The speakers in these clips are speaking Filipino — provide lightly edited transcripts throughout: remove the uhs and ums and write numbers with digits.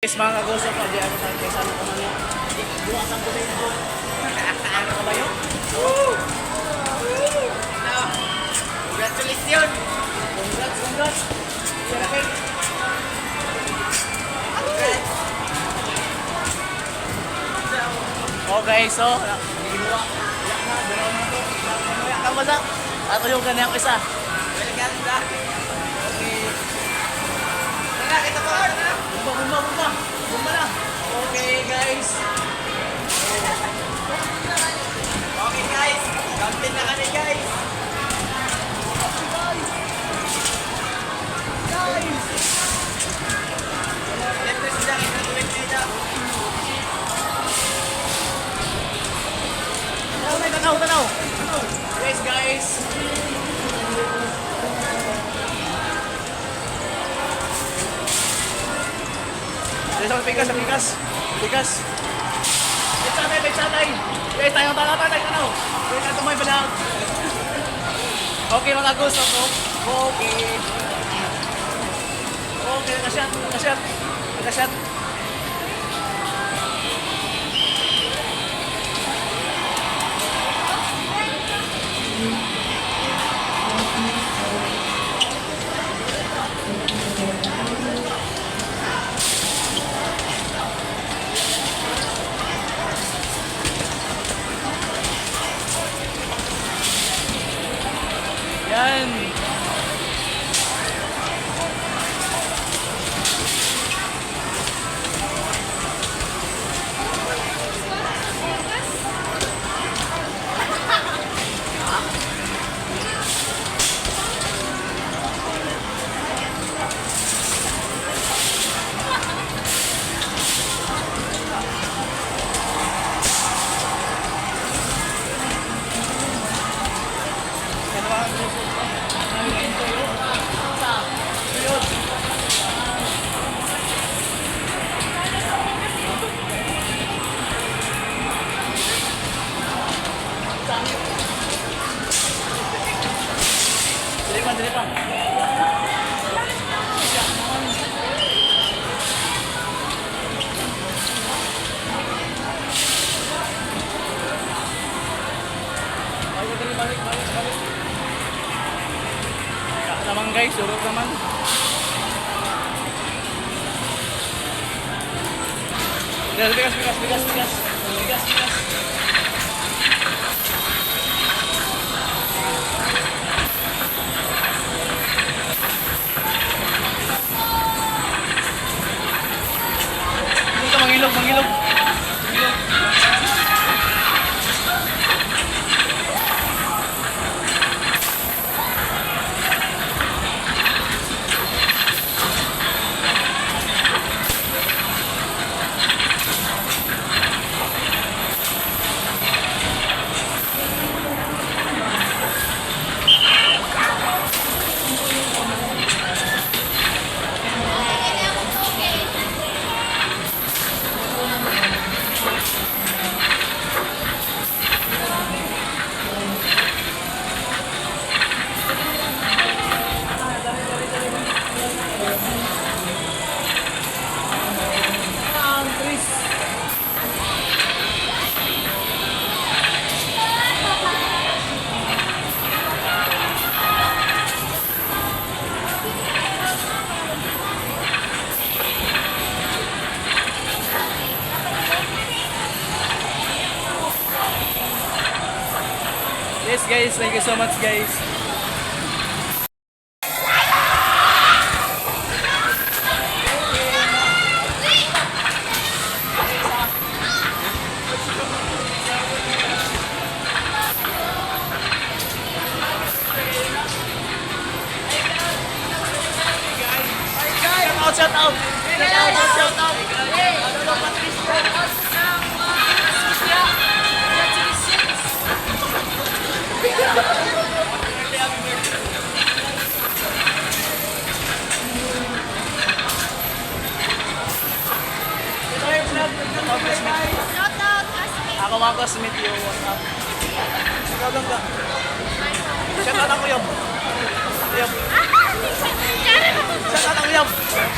Guys, mga kagusok, pag-iano tayo kay Salo ko man yun. Bukas ang kulay na doon. Nakakaano ka ba yun? Woo! No. Congratulations! Congrats! Okay. Okay, so, ginawa. Iyak na, buraw na ito. Iyak ka ba na? Ato yung kanyang isa. Welcome na. Okay. Tara, kita pa. Bumba na. Okay, guys. Okay, guys. Camping na kami, guys. Siyempre sila, itatuloy nila. Tanaw. Guys. Pikas. Pichanay. Guys, tayong talatay ka na. Guys, ito may balag. Okay, mga gusto ko. Okay, nakasyat. Yan. Dali pa. Balik. Naman guys, surot naman. Bigas. Mangilog. Yes guys, thank you so much guys. Shout out. Ako mga classmate yung what's up. Ikaw lang ka. Shout out ako yung.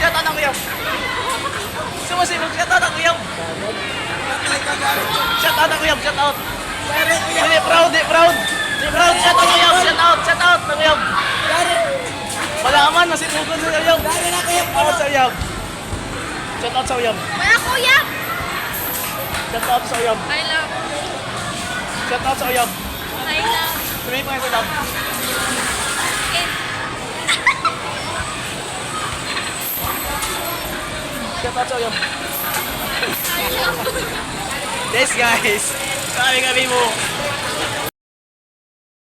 Shout out ako yung. mo si shout out ang uyab. Shout out ang uyab, shout out. Hindi, proud, di proud. Di proud, shout out ang uyab, shout out ang uyab. Wala man, nasinugon sa uyab. Shout out sa uyab. Shout out sa uyab. Wala kuya! Shout out sa uyab. I love. Shout out sa uyab. I love. Sabihin pa yung uyab. It. Shout out sa uyab. I love. Yes guys, kami mo.